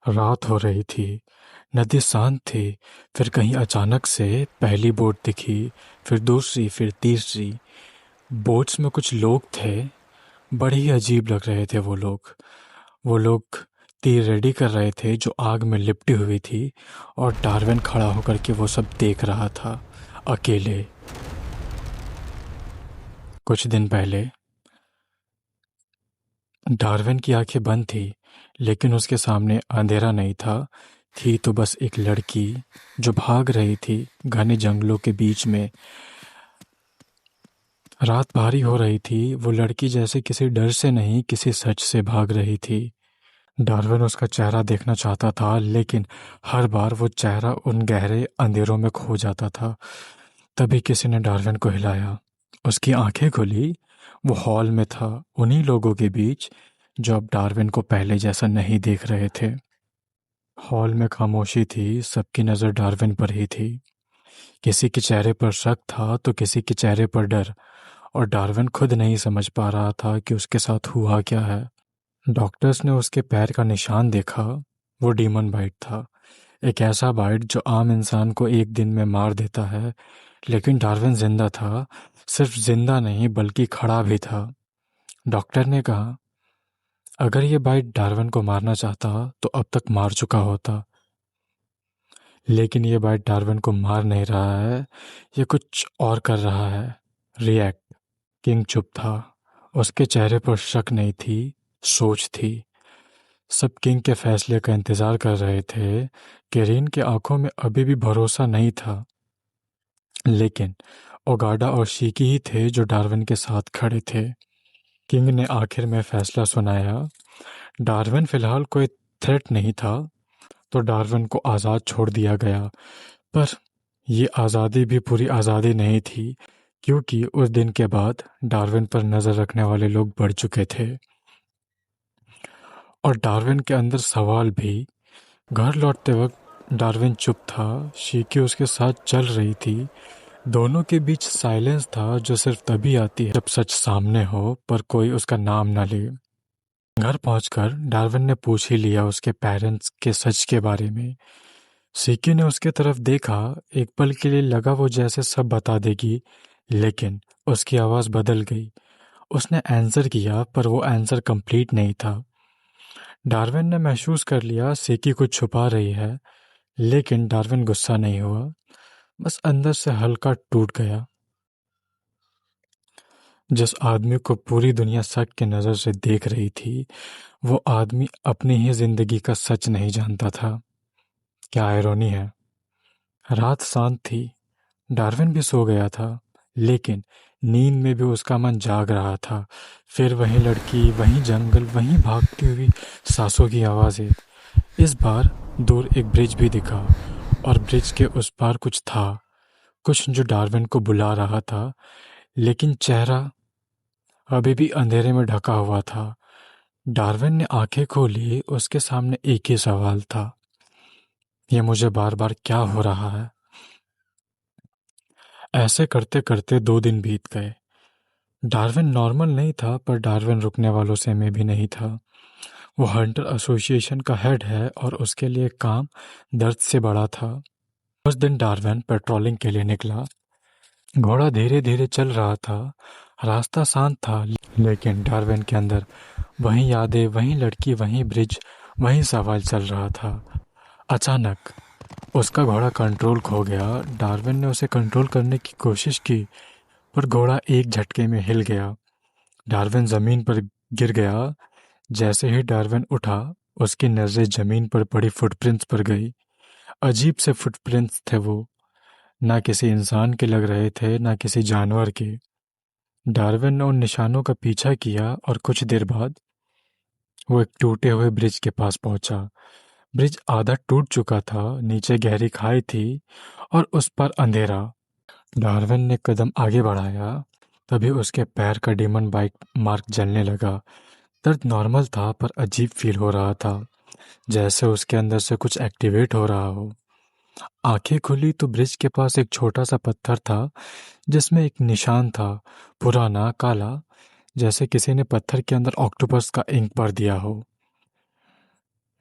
रात हो रही थी। नदी शांत थी। फिर कहीं अचानक से पहली बोट दिखी, फिर दूसरी, फिर तीसरी। बोट्स में कुछ लोग थे। बड़े ही अजीब लग रहे थे वो लोग तीर रेडी कर रहे थे जो आग में लिपटी हुई थी। और डार्विन खड़ा होकर के वो सब देख रहा था, अकेले। कुछ दिन पहले डार्विन की आंखें बंद थी, लेकिन उसके सामने अंधेरा नहीं था। थी तो बस एक लड़की जो भाग रही थी घने जंगलों के बीच में। रात भारी हो रही थी। वो लड़की जैसे किसी डर से नहीं, किसी सच से भाग रही थी। डार्विन उसका चेहरा देखना चाहता था, लेकिन हर बार वो चेहरा उन गहरे अंधेरों में खो जाता था। तभी किसी ने डार्विन को हिलाया। उसकी आंखें खुली। वो हॉल में था, उन्हीं लोगों के बीच जो अब डार्विन को पहले जैसा नहीं देख रहे थे। हॉल में खामोशी थी, सबकी नज़र डार्विन पर ही थी। किसी के चेहरे पर शक था तो किसी के चेहरे पर डर। और डार्विन खुद नहीं समझ पा रहा था कि उसके साथ हुआ क्या है। डॉक्टर्स ने उसके पैर का निशान देखा। वो डीमन बाइट था, एक ऐसा बाइट जो आम इंसान को एक दिन में मार देता है। लेकिन डार्विन जिंदा था। सिर्फ जिंदा नहीं बल्कि खड़ा भी था। डॉक्टर ने कहा, अगर ये बाइट डार्विन को मारना चाहता तो अब तक मार चुका होता। लेकिन ये बाइट डार्विन को मार नहीं रहा है, ये कुछ और कर रहा है, रिएक्ट। किंग चुप था। उसके चेहरे पर शक नहीं थी, सोच थी। सब किंग के फैसले का इंतजार कर रहे थे। केरीन की आंखों में अभी भी भरोसा नहीं था, लेकिन ओगाडा और शीकी ही थे जो डार्विन के साथ खड़े थे। किंग ने आखिर में फैसला सुनाया। डार्विन फिलहाल कोई थ्रेट नहीं था, तो डार्विन को आज़ाद छोड़ दिया गया। पर ये आज़ादी भी पूरी आज़ादी नहीं थी, क्योंकि उस दिन के बाद डार्विन पर नज़र रखने वाले लोग बढ़ चुके थे। और डार्विन के अंदर सवाल भी। घर लौटते वक्त डार्विन चुप था। शीकी उसके साथ चल रही थी। दोनों के बीच साइलेंस था जो सिर्फ तभी आती है जब सच सामने हो पर कोई उसका नाम ना ले। घर पहुंचकर डार्विन ने पूछ ही लिया उसके पेरेंट्स के सच के बारे में। शीकी ने उसके तरफ देखा। एक पल के लिए लगा वो जैसे सब बता देगी, लेकिन उसकी आवाज़ बदल गई। उसने आंसर किया, पर वो आंसर कंप्लीट नहीं था। डार्विन ने महसूस कर लिया शीकी कुछ छुपा रही है, लेकिन डार्विन गुस्सा नहीं हुआ, बस अंदर से हल्का टूट गया। जिस आदमी को पूरी दुनिया शक की नज़र से देख रही थी, वो आदमी अपनी ही जिंदगी का सच नहीं जानता था। क्या आयरनी है। रात शांत थी। डार्विन भी सो गया था, लेकिन नींद में भी उसका मन जाग रहा था। फिर वही लड़की, वही जंगल, वही भागती हुई सांसों की आवाज़ें। इस बार दूर एक ब्रिज भी दिखा, और ब्रिज के उस पार कुछ था, कुछ जो डार्विन को बुला रहा था, लेकिन चेहरा अभी भी अंधेरे में ढका हुआ था। डार्विन ने आंखें खोली। उसके सामने एक ही सवाल था, ये मुझे बार बार क्या हो रहा है। ऐसे करते करते 2 दिन बीत गए। डार्विन नॉर्मल नहीं था, पर डार्विन रुकने वालों से में भी नहीं था। वो हंटर एसोसिएशन का हेड है और उसके लिए काम दर्द से बड़ा था। उस दिन डार्विन पेट्रोलिंग के लिए निकला। घोड़ा धीरे धीरे चल रहा था। रास्ता शांत था, लेकिन डार्विन के अंदर वही यादें, वही लड़की, वही ब्रिज, वही सवाल चल रहा था। अचानक उसका घोड़ा कंट्रोल खो गया। डार्विन ने उसे कंट्रोल करने की कोशिश की, पर घोड़ा एक झटके में हिल गया। डार्विन जमीन पर गिर गया। जैसे ही डार्विन उठा, उसकी नजरें जमीन पर पड़ी फुटप्रिंट्स पर गई। अजीब से फुटप्रिंट्स थे वो, ना किसी इंसान के लग रहे थे, ना किसी जानवर के। डार्विन ने उन निशानों का पीछा किया और कुछ देर बाद वो एक टूटे हुए ब्रिज के पास पहुंचा। ब्रिज आधा टूट चुका था, नीचे गहरी खाई थी और उस पर अंधेरा। डार्विन ने कदम आगे बढ़ाया, तभी उसके पैर का डीमन बाइक मार्क जलने लगा। दर्द नॉर्मल था, पर अजीब फील हो रहा था, जैसे उसके अंदर से कुछ एक्टिवेट हो रहा हो। आंखें खुली तो ब्रिज के पास एक छोटा सा पत्थर था, जिसमें एक निशान था, पुराना, काला, जैसे किसी ने पत्थर के अंदर ऑक्टोपस का इंक भर दिया हो।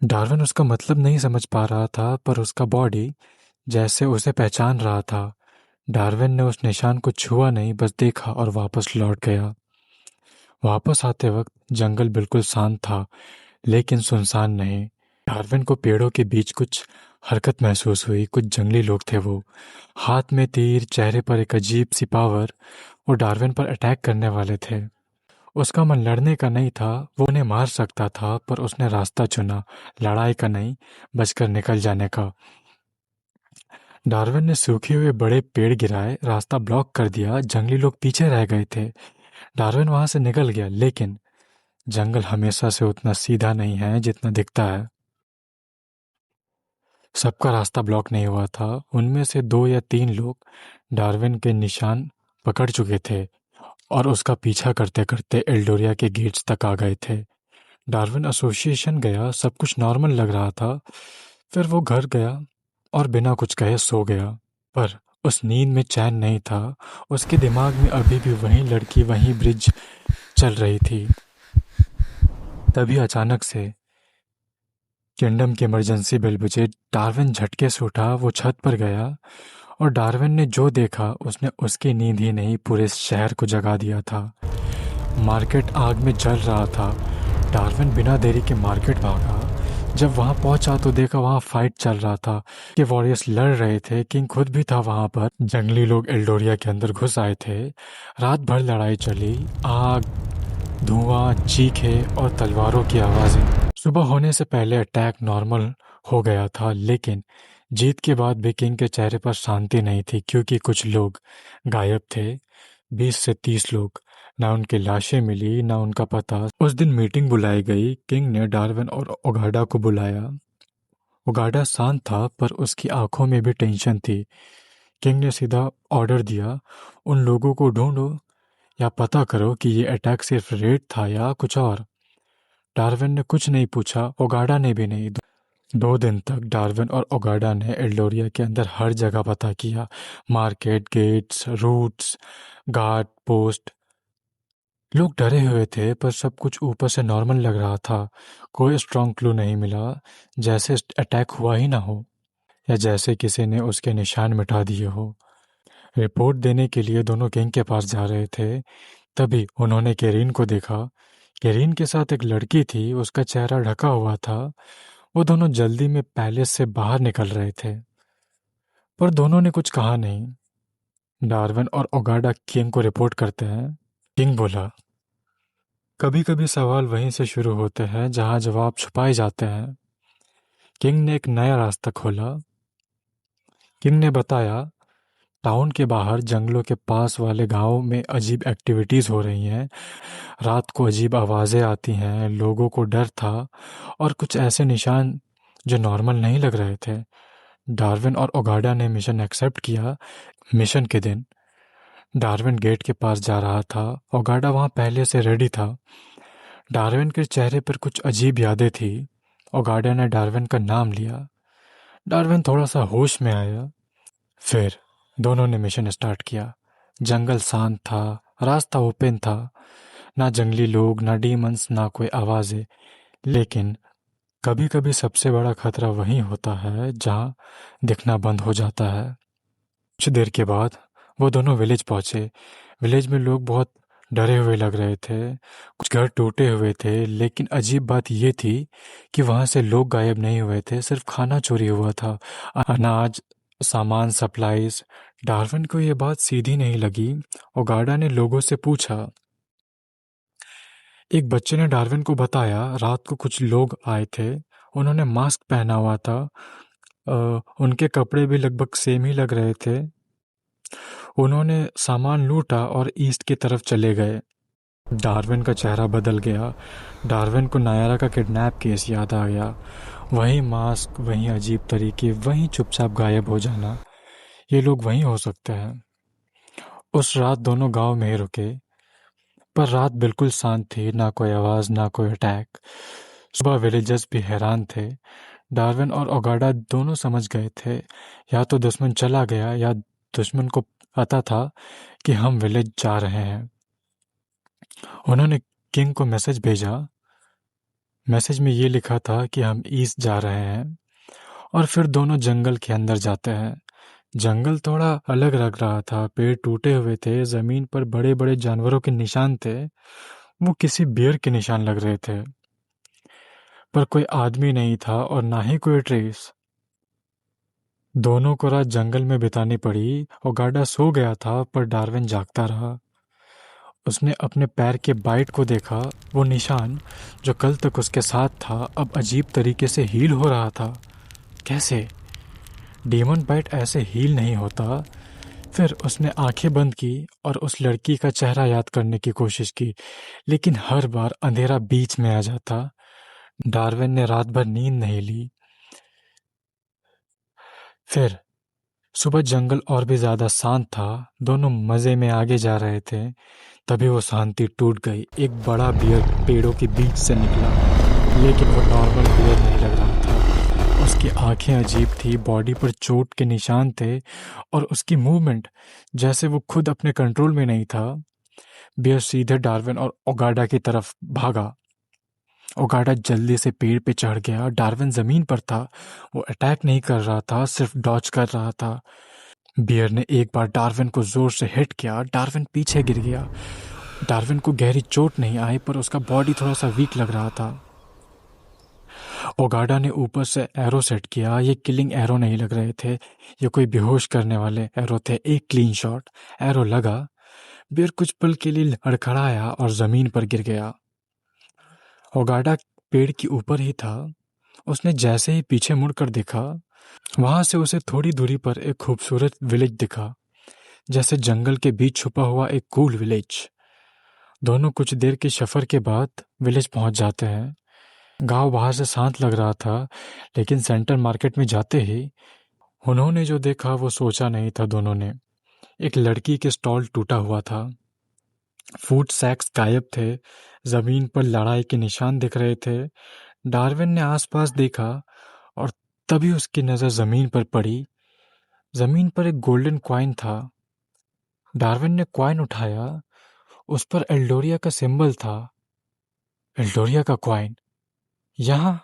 डार्विन उसका मतलब नहीं समझ पा रहा था, पर उसका बॉडी जैसे उसे पहचान रहा था। डार्विन ने उस निशान को छुआ नहीं, बस देखा और वापस लौट गया। वापस आते वक्त जंगल बिल्कुल शांत था, लेकिन सुनसान नहीं। डार्विन को पेड़ों के बीच कुछ हरकत महसूस हुई। कुछ जंगली लोग थे वो, हाथ में तीर, चेहरे पर एक अजीब सी पावर। वो डार्विन पर अटैक करने वाले थे। उसका मन लड़ने का नहीं था, वो उन्हें मार सकता था, पर उसने रास्ता चुना, लड़ाई का नहीं, बचकर निकल जाने का। डार्विन ने सूखे हुए बड़े पेड़ गिराए, रास्ता ब्लॉक कर दिया, जंगली लोग पीछे रह गए थे। डार्विन वहां से निकल गया, लेकिन जंगल हमेशा से उतना सीधा नहीं है जितना दिखता है। सबका रास्ता ब्लॉक नहीं हुआ था। उनमें से 2 या 3 लोग डार्विन के निशान पकड़ चुके थे और उसका पीछा करते करते एल्डोरिया के गेट्स तक आ गए थे। डार्विन एसोसिएशन गया, सब कुछ नॉर्मल लग रहा था। फिर वो घर गया और बिना कुछ कहे सो गया। पर उस नींद में चैन नहीं था। उसके दिमाग में अभी भी वही लड़की, वही ब्रिज चल रही थी। तभी अचानक से किंगडम की इमरजेंसी बेल बजे। डार्विन झटके से उठा, वो छत पर गया और डार्विन ने जो देखा उसने उसकी नींद ही नहीं, पूरे शहर को जगा दिया था। मार्केट आग में जल रहा था। डार्विन बिना देरी के मार्केट भागा। जब वहां पहुंचा तो देखा वहां फाइट चल रहा था, कि वॉरियर्स लड़ रहे थे। किंग खुद भी था वहां पर। जंगली लोग एल्डोरिया के अंदर घुस आए थे। रात भर लड़ाई चली, आग, धुआं, चीखे और तलवारों की आवाजें। सुबह होने से पहले अटैक नॉर्मल हो गया था, लेकिन जीत के बाद भी किंग के चेहरे पर शांति नहीं थी, क्योंकि कुछ लोग गायब थे। 20 से 30 लोग। ना उनकी लाशें मिली, ना उनका पता। उस दिन मीटिंग बुलाई गई। किंग ने डार्विन और ओगाडा को बुलाया। ओगाडा शांत था, पर उसकी आंखों में भी टेंशन थी। किंग ने सीधा ऑर्डर दिया, उन लोगों को ढूंढो या पता करो कि ये अटैक सिर्फ रेड था या कुछ और। डार्विन ने कुछ नहीं पूछा, ओगाडा ने भी नहीं। 2 दिन तक डार्विन और ओगाडा ने एल्डोरिया के अंदर हर जगह पता किया। Market, gates, routes, guard post. लोग डरे हुए थे, पर सब कुछ ऊपर से नॉर्मल लग रहा था। कोई स्ट्रॉन्ग क्लू नहीं मिला, जैसे अटैक हुआ ही ना हो, या जैसे किसी ने उसके निशान मिटा दिए हो। रिपोर्ट देने के लिए दोनों किंग के पास जा रहे थे, तभी उन्होंने केरीन को देखा। केरीन के साथ एक लड़की थी, उसका चेहरा ढका हुआ था। वो दोनों जल्दी में पैलेस से बाहर निकल रहे थे, पर दोनों ने कुछ कहा नहीं। डार्विन और ओगाडा किंग को रिपोर्ट करते हैं। किंग बोला, कभी कभी सवाल वहीं से शुरू होते हैं जहां जवाब छुपाए जाते हैं। किंग ने एक नया रास्ता खोला। किंग ने बताया, टाउन के बाहर जंगलों के पास वाले गांव में अजीब एक्टिविटीज हो रही हैं। रात को अजीब आवाजें आती हैं, लोगों को डर था और कुछ ऐसे निशान जो नॉर्मल नहीं लग रहे थे। डार्विन और ओगाडा ने मिशन एक्सेप्ट किया। मिशन के दिन डार्विन गेट के पास जा रहा था। ओगाडा वहां पहले से रेडी था। डार्विन के चेहरे पर कुछ अजीब यादें थी। ओगाडा ने डार्विन का नाम लिया। डार्विन थोड़ा सा होश में आया। फिर दोनों ने मिशन स्टार्ट किया। जंगल शांत था, रास्ता ओपन था। ना जंगली लोग, ना डीमंस, ना कोई आवाजें। लेकिन कभी कभी सबसे बड़ा खतरा वही होता है जहां दिखना बंद हो जाता है। कुछ देर के बाद वो दोनों विलेज पहुंचे। विलेज में लोग बहुत डरे हुए लग रहे थे। कुछ घर टूटे हुए थे, लेकिन अजीब बात ये थी कि वहां से लोग गायब नहीं हुए थे, सिर्फ खाना चोरी हुआ था। अनाज, सामान, सप्लाईज। डार्विन को ये बात सीधी नहीं लगी। ओगाडा ने लोगों से पूछा। एक बच्चे ने डार्विन को बताया, रात को कुछ लोग आए थे, उन्होंने मास्क पहना हुआ था। उनके कपड़े भी लगभग सेम ही लग रहे थे। उन्होंने सामान लूटा और ईस्ट की तरफ चले गए। डार्विन का चेहरा बदल गया। डार्विन को नायरा का किडनैप केस याद आ गया। वही मास्क, वही अजीब तरीके, वही चुपचाप गायब हो जाना। ये लोग वही हो सकते हैं। उस रात दोनों गांव में ही रुके, पर रात बिल्कुल शांत थी, ना कोई आवाज, ना कोई अटैक। सुबह विलेजर्स भी हैरान थे। डार्विन और ओगाडा दोनों समझ गए थे, या तो दुश्मन चला गया या दुश्मन को पता था कि हम विलेज जा रहे हैं। उन्होंने किंग को मैसेज भेजा, मैसेज में ये लिखा था कि हम ईस्ट जा रहे हैं। और फिर दोनों जंगल के अंदर जाते हैं। जंगल थोड़ा अलग लग रहा था, पेड़ टूटे हुए थे, जमीन पर बड़े बड़े जानवरों के निशान थे। वो किसी बियर के निशान लग रहे थे, पर कोई आदमी नहीं था और ना ही कोई ट्रेस। दोनों को रात जंगल में बितानी पड़ी। ओगाडा सो गया था पर डार्विन जागता रहा। उसने अपने पैर के बाइट को देखा। वो निशान जो कल तक उसके साथ था अब अजीब तरीके से हील हो रहा था। कैसे? डेमन बाइट ऐसे हील नहीं होता। फिर उसने आंखें बंद की और उस लड़की का चेहरा याद करने की कोशिश की, लेकिन हर बार अंधेरा बीच में आ जाता। डार्विन ने रात भर नींद नहीं ली। फिर सुबह जंगल और भी ज्यादा शांत था। दोनों मजे में आगे जा रहे थे, तभी वो शांति टूट गई। एक बड़ा बियर पेड़ों के बीच से निकला, लेकिन वो नॉर्मल बियर नहीं लग रहा था। उसकी आंखें अजीब थी, बॉडी पर चोट के निशान थे और उसकी मूवमेंट जैसे वो खुद अपने कंट्रोल में नहीं था। बियर सीधे डार्विन और ओगाडा की तरफ भागा। ओगाडा जल्दी से पेड़ पे चढ़ गया। डार्विन जमीन पर था। वो अटैक नहीं कर रहा था, सिर्फ डॉज कर रहा था। बियर ने एक बार डार्विन को जोर से हिट किया। डार्विन पीछे गिर गया। डार्विन को गहरी चोट नहीं आई, पर उसका बॉडी थोड़ा सा वीक लग रहा था। ओगाडा ने ऊपर से एरो सेट किया। ये किलिंग एरो नहीं लग रहे थे, ये कोई बेहोश करने वाले एरो थे। एक क्लीन शॉट, एरो लगा। बियर कुछ पल के लिए लड़खड़ाया और जमीन पर गिर गया। ओगाडा पेड़ के ऊपर ही था। उसने जैसे ही पीछे मुड़कर देखा, वहां से उसे थोड़ी दूरी पर एक खूबसूरत विलेज दिखा, जैसे जंगल के बीच छुपा हुआ एक कूल विलेज। दोनों कुछ देर के सफर के बाद विलेज पहुंच जाते हैं। गांव बाहर से शांत लग रहा था, लेकिन सेंटर मार्केट में जाते ही उन्होंने जो देखा वो सोचा नहीं था। दोनों ने एक लड़की के स्टॉल टूटा हुआ था। फूड सैक्स गायब थे। जमीन पर लड़ाई के निशान दिख रहे थे। डार्विन ने आसपास देखा और तभी उसकी नजर जमीन पर पड़ी। जमीन पर एक गोल्डन कॉइन था। डार्विन ने कॉइन उठाया। उस पर एल्डोरिया का सिंबल था। एल्डोरिया का कॉइन यहाँ?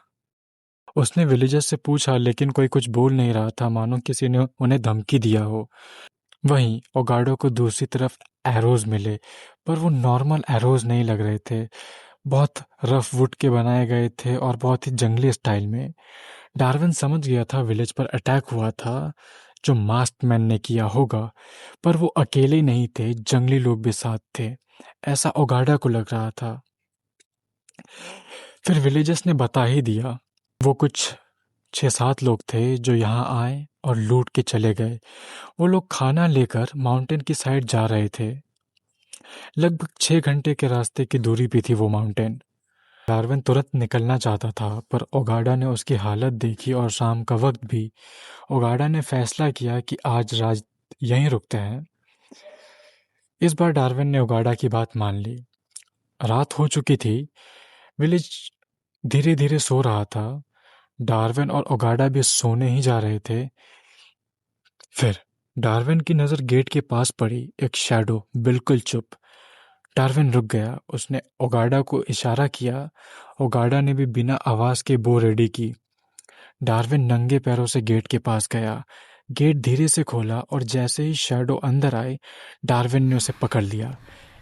उसने विलेजर्स से पूछा, लेकिन कोई कुछ बोल नहीं रहा था, मानो किसी ने उन्हें धमकी दिया हो। वहीं ओगाडो को दूसरी तरफ एरोज मिले, पर वो नॉर्मल एरोज नहीं लग रहे थे। बहुत रफ वुड के बनाए गए थे और बहुत ही जंगली स्टाइल में। डार्विन समझ गया था विलेज पर अटैक हुआ था, जो मास्क मैन ने किया होगा। पर वो अकेले नहीं थे, जंगली लोग भी साथ थे, ऐसा ओगाडा को लग रहा था। फिर विलेजर्स ने बता ही दिया। वो कुछ 6-7 लोग थे जो यहाँ आए और लूट के चले गए। वो लोग खाना लेकर माउंटेन की साइड जा रहे थे। लगभग 6 घंटे के रास्ते की दूरी पे थी वो माउंटेन। डार्विन तुरंत निकलना चाहता था, पर ओगाडा ने उसकी हालत देखी और शाम का वक्त भी। ओगाडा ने फैसला किया कि आज रात यहीं रुकते हैं। इस बार डार्विन ने ओगाडा की बात मान ली। रात हो चुकी थी। विलेज धीरे धीरे सो रहा था। डार्विन और ओगाडा भी सोने ही जा रहे थे। फिर डार्विन की नजर गेट के पास पड़ी। एक शैडो बिल्कुल चुप। डार्विन रुक गया। उसने ओगाडा को इशारा किया। ओगाडा ने भी बिना आवाज के बो रेडी की। डार्विन नंगे पैरों से गेट के पास गया। गेट धीरे से खोला और जैसे ही शैडो अंदर आए, डार्विन ने उसे पकड़ लिया।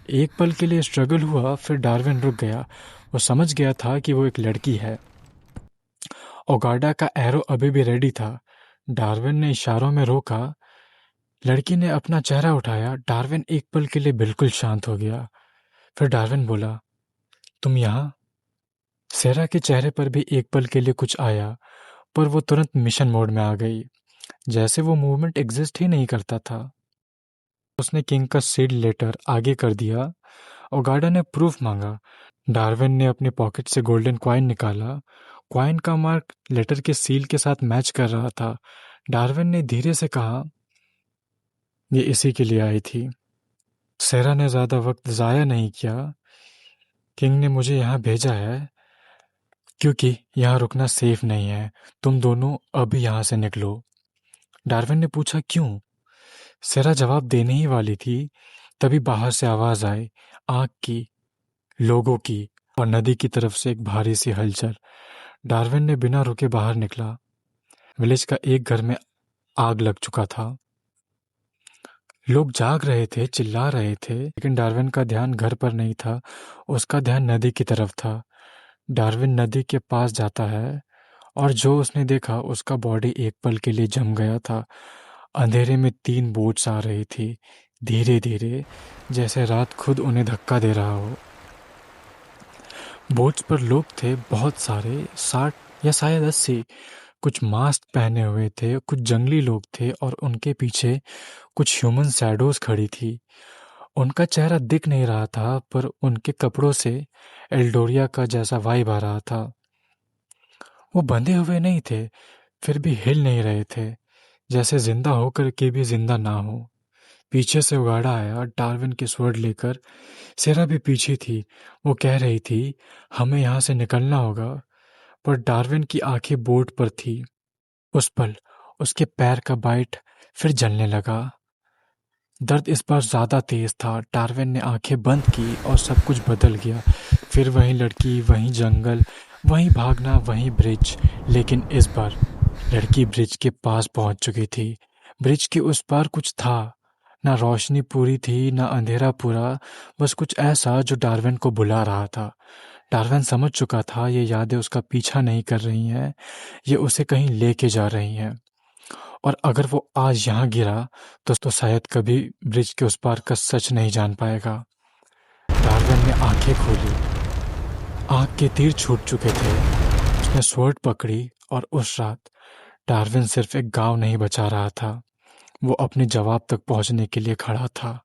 एक पल के लिए स्ट्रगल हुआ, फिर डार्विन रुक गया। वो समझ गया था कि वो एक लड़की है। ओगाडा का एरो अभी भी रेडी था। डार्विन ने इशारों में रोका। लड़की ने अपना चेहरा उठाया। डार्विन एक पल के लिए बिल्कुल शांत हो गया। फिर डार्विन बोला, तुम यहाँ? सेरा के चेहरे पर भी एक पल के लिए कुछ आया, पर वो तुरंत मिशन मोड में आ गई, जैसे वो मूवमेंट एग्जिस्ट ही नहीं करता था। उसने किंग का सीड लेटर आगे कर दिया। ओगाडा ने प्रूफ मांगा। डार्विन ने अपने पॉकेट से गोल्डन कॉइन निकाला। कॉइन का मार्क लेटर के सील के साथ मैच कर रहा था। डार्विन ने धीरे से कहा, ये इसी के लिए आई थी। सेरा ने ज्यादा वक्त जाया नहीं किया। किंग ने मुझे यहाँ भेजा है क्योंकि यहाँ रुकना सेफ नहीं है। तुम दोनों अभी यहाँ से निकलो। डार्विन ने पूछा, क्यों? सेरा जवाब देने ही वाली थी, तभी बाहर से आवाज आई, आग की, लोगों की। और नदी की तरफ से एक भारी सी हलचल। डार्विन ने बिना रुके बाहर निकला। विलेज का एक घर में आग लग चुका था। लोग जाग रहे थे, चिल्ला रहे थे, लेकिन डार्विन का ध्यान घर पर नहीं था। उसका ध्यान नदी की तरफ था। डार्विन नदी के पास जाता है और जो उसने देखा उसका बॉडी एक पल के लिए जम गया था। अंधेरे में 3 बोट्स आ रही थी, धीरे धीरे, जैसे रात खुद उन्हें धक्का दे रहा हो। बोट्स पर लोग थे, बहुत सारे, 60 या शायद 80। कुछ मास्क पहने हुए थे, कुछ जंगली लोग थे और उनके पीछे कुछ ह्यूमन शैडोज खड़ी थी। उनका चेहरा दिख नहीं रहा था, पर उनके कपड़ों से एल्डोरिया का जैसा वाइब आ रहा था। वो बंधे हुए नहीं थे, फिर भी हिल नहीं रहे थे, जैसे जिंदा होकर के भी जिंदा ना हो। पीछे से उगाड़ा आया, डार्विन के स्वॉर्ड लेकर। सेरा भी पीछे थी। वो कह रही थी, हमें यहाँ से निकलना होगा। पर डार्विन की आंखें बोर्ड पर थी। उस पल उसके पैर का बाइट फिर जलने लगा। दर्द इस बार ज्यादा तेज था। डार्विन ने आंखें बंद की और सब कुछ बदल गया। फिर वही लड़की, वही जंगल, वही भागना, वही ब्रिज। लेकिन इस बार लड़की ब्रिज के पास पहुंच चुकी थी। ब्रिज के उस पार कुछ था। ना रोशनी पूरी थी, ना अंधेरा पूरा, बस कुछ ऐसा जो डार्विन को बुला रहा था। डार्विन समझ चुका था ये यादें उसका पीछा नहीं कर रही हैं, ये उसे कहीं लेके जा रही हैं। और अगर वो आज यहाँ गिरा तो शायद कभी ब्रिज के उस पार का सच नहीं जान पाएगा। डार्विन ने आंखें खोली। आंख के तीर छूट चुके थे। उसने स्वॉर्ड पकड़ी और उस रात डार्विन सिर्फ एक गांव नहीं बचा रहा था, वो अपने जवाब तक पहुंचने के लिए खड़ा था।